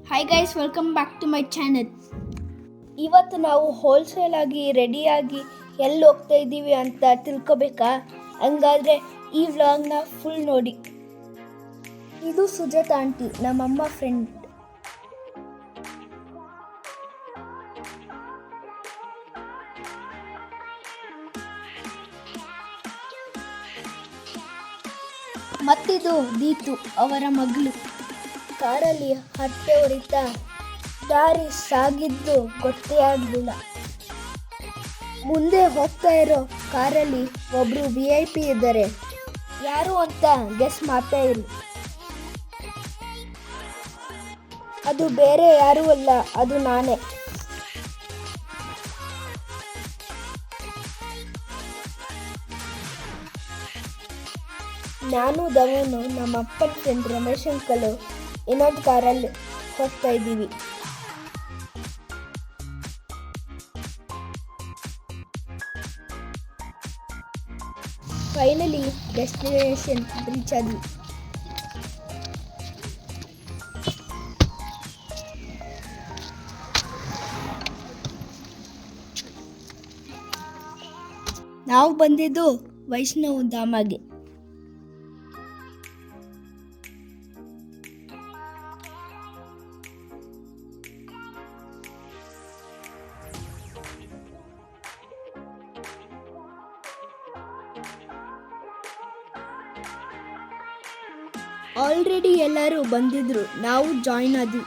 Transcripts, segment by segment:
Hi guys, welcome back to my channel. ಇವತ್ತು ನಾವು wholesale ಆಗಿ ರೆಡಿಯಾಗಿ ಎಲ್ಲಿ ಹೋಗ್ತಾ ಇದ್ದೀವಿ ಅಂತ ತಿಳ್ಕೊಬೇಕಾ? ಹಂಗಾದ್ರೆ ಈ ವ್ಲಾಗ್ನ ಫುಲ್ ನೋಡಿ. ಇದು ಸುಜಾತ ಆಂಟಿ, ನಮ್ಮಮ್ಮ ಫ್ರೆಂಡ್. ಮತ್ತಿದು ದೀತು, ಅವರ ಮಗಳು. ಕಾರಲ್ಲಿ ಹಟ್ಟೆ ಹೊಡಿತಾ ದಾರಿ ಸಾಗಿದ್ದು ಗೊತ್ತೇ ಆಗಲಿಲ್ಲ. ಮುಂದೆ ಹೋಗ್ತಾ ಇರೋ ಕಾರಲ್ಲಿ ಒಬ್ರು VIP ಇದ್ದಾರೆ. ಯಾರು ಅಂತ ಗೆಸ್ ಮಾಡ್ತಾ ಇರಿ. ಅದು ಬೇರೆ ಯಾರೂ ಅಲ್ಲ, ಅದು ನಾನೇ. ನಾನು ಧವನು, ನಮ್ಮ ಅಪ್ಪನ ಫ್ರೆಂಡ್ ರಮೇಶ್ ಅಂಕಲ್ ಇನ್ನೊಂದು ಕಾರಲ್ಲಿ ಹೋಗ್ತಾ ಇದ್ದೀವಿ. ಫೈನಲಿ ಡೆಸ್ಟಿನೇಷನ್ ರೀಚ್ ಆದ್ವಿ. ನಾವು ಬಂದಿದ್ದು ವೈಷ್ಣವ ಧಾಮಗೆ. ಆಲ್ರೆಡಿ ಎಲ್ಲರೂ ಬಂದಿದ್ರು, ನಾವು ಜಾಯಿನ್ ಆದ್ವಿ.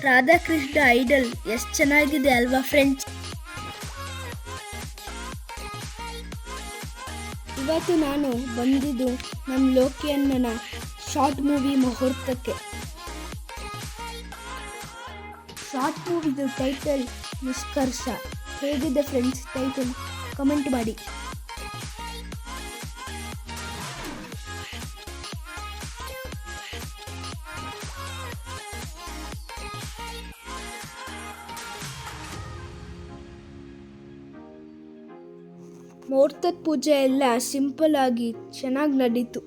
ರಾಧಾಕೃಷ್ಣ ಐಡಲ್ ಎಷ್ಟು ಚೆನ್ನಾಗಿದೆ ಅಲ್ವಾ ಫ್ರೆಂಡ್ಸ್? ಇವತ್ತು ನಾನು ಬಂದಿದ್ದು ನಮ್ಮ ಲೋಕಿಯಣ್ಣನ ಶಾರ್ಟ್ ಮೂವಿ ಮುಹೂರ್ತಕ್ಕೆ. ಶಾರ್ಟ್ ಮೂವಿದು ಟೈಟಲ್ ನಿಷ್ಕರ್ಷ. ಹೇಗಿದೆ ಫ್ರೆಂಡ್ಸ್ ಟೈಟಲ್? ಕಮೆಂಟ್ ಮಾಡಿ. ಮುಹೂರ್ತದ ಪೂಜೆ ಎಲ್ಲ ಸಿಂಪಲ್ ಆಗಿ ಚೆನ್ನಾಗಿ ನಡೀತು.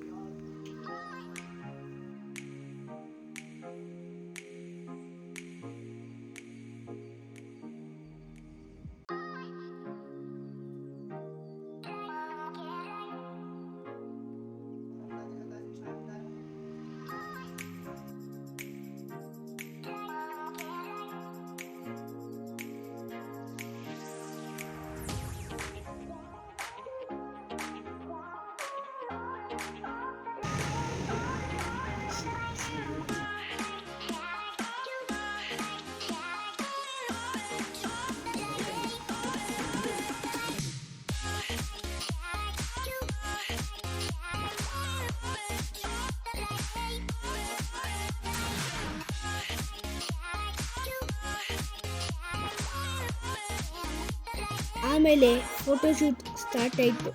ಆಮೇಲೆ ಫೋಟೋಶೂಟ್ ಸ್ಟಾರ್ಟ್ ಆಯಿತು.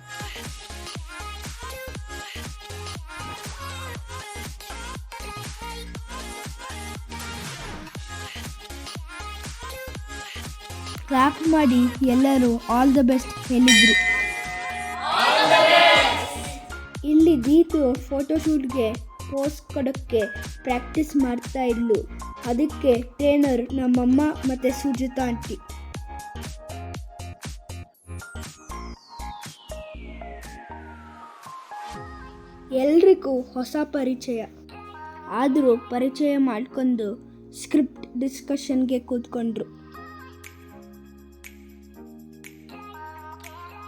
ಕ್ಲಾಪ್ ಮಾಡಿ ಎಲ್ಲರೂ ಆಲ್ ದ ಬೆಸ್ಟ್ ಹೇಳಿದ್ರು. ಇಲ್ಲಿ ದೀತು ಫೋಟೋಶೂಟ್ಗೆ ಪೋಸ್ ಕೊಡೋಕ್ಕೆ ಪ್ರಾಕ್ಟೀಸ್ ಮಾಡ್ತಾ ಇದ್ಲು. ಅದಕ್ಕೆ ಟ್ರೈನರ್ ನಮ್ಮಮ್ಮ ಮತ್ತು ಸುಜಿತಾ ಆಂಟಿ. ಎಲ್ರಿಗೂ ಹೊಸ ಪರಿಚಯ, ಆದರೂ ಪರಿಚಯ ಮಾಡ್ಕೊಂಡು ಸ್ಕ್ರಿಪ್ಟ್ ಡಿಸ್ಕಷನ್ಗೆ ಕೂತ್ಕೊಂಡ್ರು.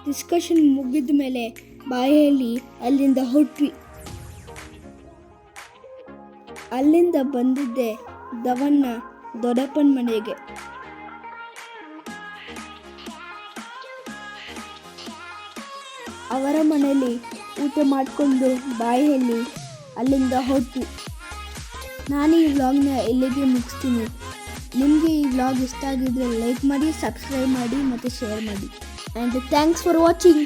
ಡಿಸ್ಕಷನ್ ಮುಗಿದ ಮೇಲೆ ಬಾಯಲ್ಲಿ ಅಲ್ಲಿಂದ ಹೊರಟ್ವಿ. ಅಲ್ಲಿಂದ ಬಂದಿದ್ದೆ ಧವನ್ನ ದೊಡ್ಡಪ್ಪನ ಮನೆಗೆ. ಅವರ ಮನೆಯಲ್ಲಿ ಊಟ ಮಾಡಿಕೊಂಡು ಬಾಯಲ್ಲಿ ಅಲ್ಲಿಂದ ಹೊರಟ್ವಿ. ನಾನು ಈ ವ್ಲಾಗ್ನ ಇಲ್ಲಿಗೆ ಮುಗಿಸ್ತೀನಿ. ನಿಮಗೆ ಈ ವ್ಲಾಗ್ ಇಷ್ಟ ಆಗಿದ್ರೆ ಲೈಕ್ ಮಾಡಿ, ಸಬ್ಸ್ಕ್ರೈಬ್ ಮಾಡಿ ಮತ್ತು ಶೇರ್ ಮಾಡಿ. And thanks for watching.